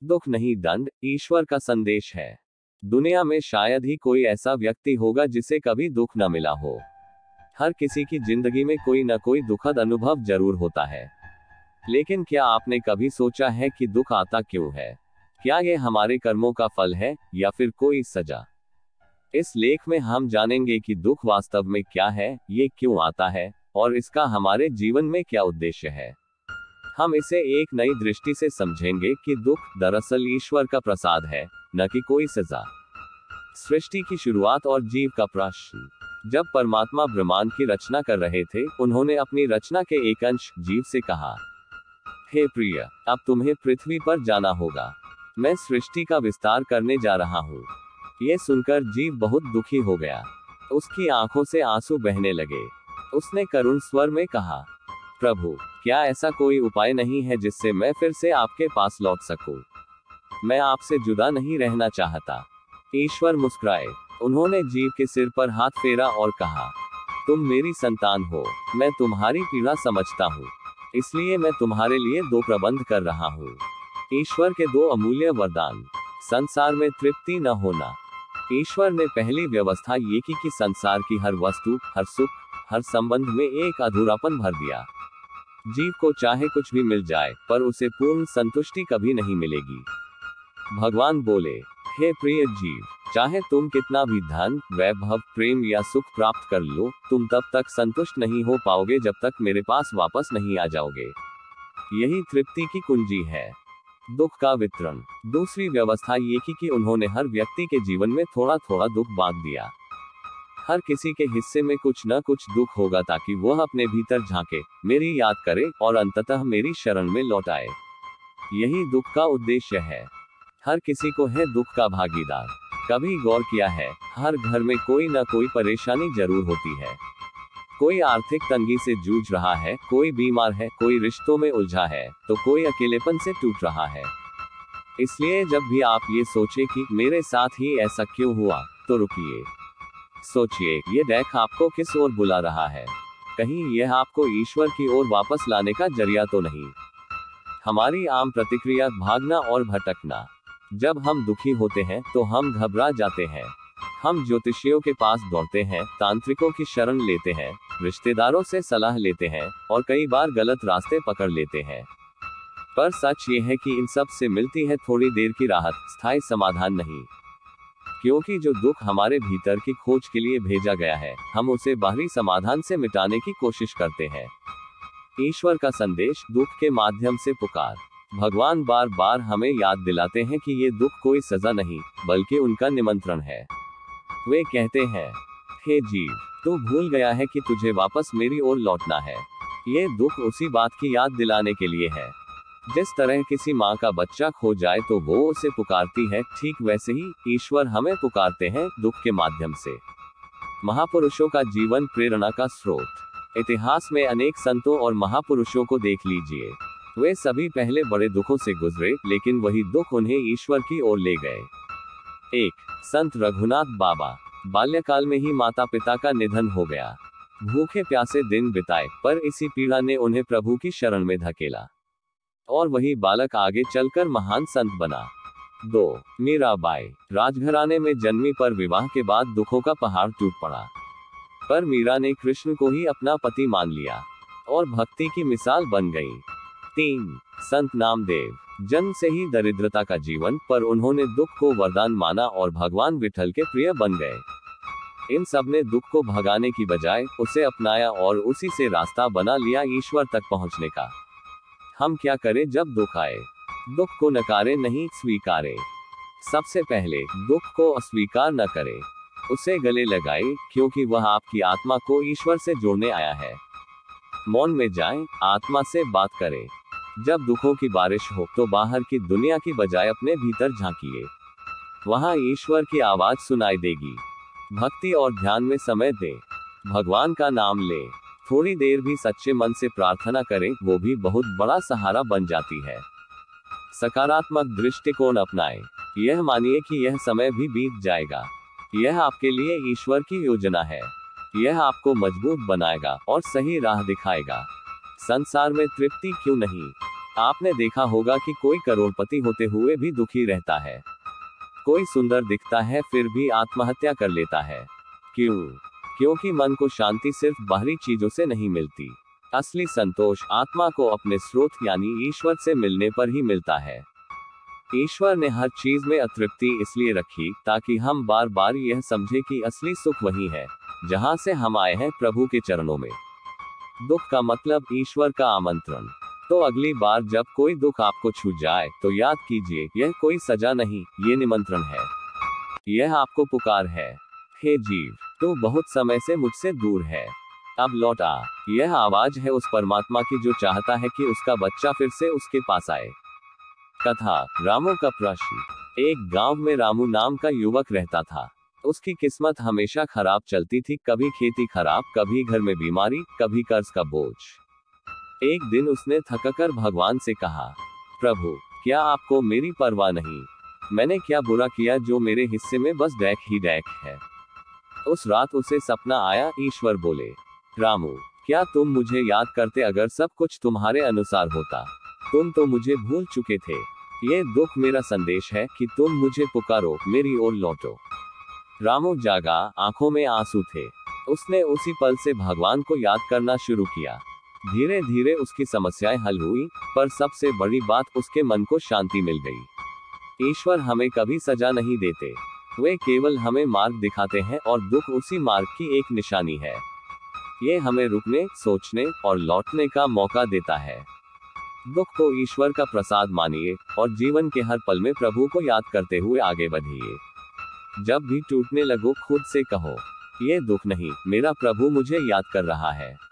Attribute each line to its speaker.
Speaker 1: दुख नहीं दंड, ईश्वर का संदेश है। दुनिया में शायद ही कोई ऐसा व्यक्ति होगा जिसे कभी दुख न मिला हो। हर किसी की जिंदगी में कोई न कोई दुखद अनुभव जरूर होता है। लेकिन क्या आपने कभी सोचा है कि दुख आता क्यों है? क्या ये हमारे कर्मों का फल है या फिर कोई सजा? इस लेख में हम जानेंगे कि दुख वास्तव में क्या है, ये क्यों आता है, और इसका हमारे जीवन में क्या उद्देश्य है। हम इसे एक नई दृष्टि से समझेंगे कि दुख दरअसल ईश्वर का प्रसाद है, न कि कोई सजा। सृष्टि की शुरुआत और जीव का प्रश्न। जब परमात्मा ब्रह्मांड की रचना कर रहे थे, उन्होंने अपनी रचना के एक अंश जीव से कहा, हे प्रिय, अब तुम्हें पृथ्वी पर जाना होगा। मैं सृष्टि का विस्तार करने जा रहा हूँ। ये सुनकर जीव बहुत दुखी हो गया। उसकी आंखों से आंसू बहने लगे। उसने करुण स्वर में कहा, प्रभु, क्या ऐसा कोई उपाय नहीं है जिससे मैं फिर से आपके पास लौट सकूं? मैं आपसे जुदा नहीं रहना चाहता। ईश्वर मुस्कुराए। उन्होंने जीव के सिर पर हाथ फेरा और कहा, तुम मेरी संतान हो। मैं तुम्हारी पीड़ा समझता हूँ, इसलिए मैं तुम्हारे लिए दो प्रबंध कर रहा हूँ। ईश्वर के दो अमूल्य वरदान। संसार में तृप्ति न होना। ईश्वर ने पहली व्यवस्था ये की कि संसार की हर वस्तु, हर सुख, हर संबंध में एक अधूरापन भर दिया। जीव को चाहे कुछ भी मिल जाए, पर उसे पूर्ण संतुष्टि कभी नहीं मिलेगी। भगवान बोले, हे प्रिय जीव, चाहे तुम कितना भी धन, वैभव, प्रेम या सुख प्राप्त कर लो, तुम तब तक संतुष्ट नहीं हो पाओगे जब तक मेरे पास वापस नहीं आ जाओगे। यही तृप्ति की कुंजी है। दुख का वितरण। दूसरी व्यवस्था ये की कि उन्होंने हर व्यक्ति के जीवन में थोड़ा थोड़ा दुख बांट दिया। हर किसी के हिस्से में कुछ न कुछ दुख होगा ताकि वह अपने भीतर झांके, मेरी याद करे और अंततः मेरी शरण में लौट आए। यही दुख का उद्देश्य है। हर किसी को है दुख का भागीदार। कभी गौर किया है, हर घर में कोई न कोई परेशानी जरूर होती है। कोई आर्थिक तंगी से जूझ रहा है, कोई बीमार है, कोई रिश्तों में उलझा है, तो कोई अकेलेपन से टूट रहा है। इसलिए जब भी आप ये सोचे कि मेरे साथ ही ऐसा क्यों हुआ, तो रुकिए। सोचिए, ये डेक आपको किस ओर बुला रहा है? कहीं यह आपको ईश्वर की ओर वापस लाने का जरिया तो नहीं? हमारी आम प्रतिक्रिया भागना और भटकना। जब हम दुखी होते हैं तो हम घबरा जाते हैं। हम ज्योतिषियों के पास दौड़ते हैं, तांत्रिकों की शरण लेते हैं, रिश्तेदारों से सलाह लेते हैं, और कई बार गलत रास्ते पकड़ लेते हैं। पर सच ये है कि इन सब से मिलती है थोड़ी देर की राहत, स्थायी समाधान नहीं। क्योंकि जो दुख हमारे भीतर की खोज के लिए भेजा गया है, हम उसे बाहरी समाधान से मिटाने की कोशिश करते हैं। ईश्वर का संदेश, दुख के माध्यम से पुकार। भगवान बार बार हमें याद दिलाते हैं कि ये दुख कोई सजा नहीं, बल्कि उनका निमंत्रण है। वे कहते हैं, हे जीव, तू भूल गया है कि तुझे वापस मेरी ओर लौटना है। ये दुख उसी बात की याद दिलाने के लिए है। जिस तरह किसी माँ का बच्चा खो जाए तो वो उसे पुकारती है, ठीक वैसे ही ईश्वर हमें पुकारते हैं दुख के माध्यम से। महापुरुषों का जीवन प्रेरणा का स्रोत। इतिहास में अनेक संतों और महापुरुषों को देख लीजिए। वे सभी पहले बड़े दुखों से गुजरे, लेकिन वही दुख उन्हें ईश्वर की ओर ले गए। एक संत रघुनाथ बाबा। बाल्यकाल में ही माता पिता का निधन हो गया। भूखे प्यासे दिन बिताए, पर इसी पीड़ा ने उन्हें प्रभु की शरण में धकेला, और वही बालक आगे चलकर महान संत बना। 2 मीराबाई। राजघराने में जन्मी, पर विवाह के बाद दुखों का पहाड़ टूट पड़ा। पर मीरा ने कृष्ण को ही अपना पति मान लिया और भक्ति की मिसाल बन गई। 3 संत नामदेव। जन्म से ही दरिद्रता का जीवन, पर उन्होंने दुख को वरदान माना और भगवान विठल के प्रिय बन गए। इन सब ने दुख को भगाने की बजाय उसे अपनाया और उसी से रास्ता बना लिया ईश्वर तक पहुंचने का। हम क्या करें जब दुख आए? दुख को नकारे नहीं, स्वीकारे। सबसे पहले दुख को अस्वीकार न करें, उसे गले लगाए, क्योंकि वह आपकी आत्मा को ईश्वर से जोड़ने आया है। मौन में जाएं, आत्मा से बात करें। जब दुखों की बारिश हो तो बाहर की दुनिया की बजाय अपने भीतर झांकिए। वहां ईश्वर की आवाज सुनाई देगी। भक्ति और ध्यान में समय दें। भगवान का नाम लें। थोड़ी देर भी सच्चे मन से प्रार्थना करें, वो भी बहुत बड़ा सहारा बन जाती है। सकारात्मक दृष्टिकोण अपनाएं। यह मानिए कि यह समय भी बीत जाएगा। यह आपके लिए ईश्वर की योजना है। यह आपको मजबूत बनाएगा और सही राह दिखाएगा। संसार में तृप्ति क्यों नहीं? आपने देखा होगा कि कोई करोड़पति होते हुए भी दुखी रहता है। कोई सुंदर दिखता है फिर भी आत्महत्या कर लेता है। क्यों? क्योंकि मन को शांति सिर्फ बाहरी चीजों से नहीं मिलती। असली संतोष आत्मा को अपने स्रोत यानी ईश्वर से मिलने पर ही मिलता है। ईश्वर ने हर चीज में अतृप्ति इसलिए रखी ताकि हम बार बार यह समझे कि असली सुख वही है जहां से हम आए हैं, प्रभु के चरणों में। दुख का मतलब ईश्वर का आमंत्रण। तो अगली बार जब कोई दुख आपको छू जाए तो याद कीजिए, यह कोई सजा नहीं, ये निमंत्रण है। यह आपको पुकार है, हे जीव, तू बहुत समय से मुझसे दूर है, अब लौट आ। यह आवाज है उस परमात्मा की जो चाहता है कि उसका बच्चा फिर से उसके पास आए। कथा, रामू का प्रश्न। एक गांव में रामू नाम का युवक रहता था। उसकी किस्मत हमेशा खराब चलती थी, कभी खेती खराब, कभी घर में बीमारी, कभी कर्ज का बोझ। एक दिन उसने थककर भगवान से कहा, प्रभु, क्या आपको मेरी परवाह नहीं? मैंने क्या बुरा किया जो मेरे हिस्से में बस डैक ही डैक है? उस रात उसे सपना आया। ईश्वर बोले, रामू, क्या तुम मुझे याद करते अगर सब कुछ तुम्हारे अनुसार होता? तुम तो मुझे भूल चुके थे। ये दुख मेरा संदेश है कि तुम मुझे पुकारो, मेरी ओर लौटो। रामू जागा, आंखों में आंसू थे। उसने उसी पल से भगवान को याद करना शुरू किया। धीरे धीरे उसकी समस्याएं हल हुई, पर सबसे बड़ी बात, उसके मन को शांति मिल गई। ईश्वर हमें कभी सजा नहीं देते, वे केवल हमें मार्ग दिखाते हैं और दुख उसी मार्ग की एक निशानी है। ये हमें रुकने, सोचने और लौटने का मौका देता है। दुख को ईश्वर का प्रसाद मानिए और जीवन के हर पल में प्रभु को याद करते हुए आगे बढ़िए। जब भी टूटने लगो खुद से कहो, ये दुख नहीं, मेरा प्रभु मुझे याद कर रहा है।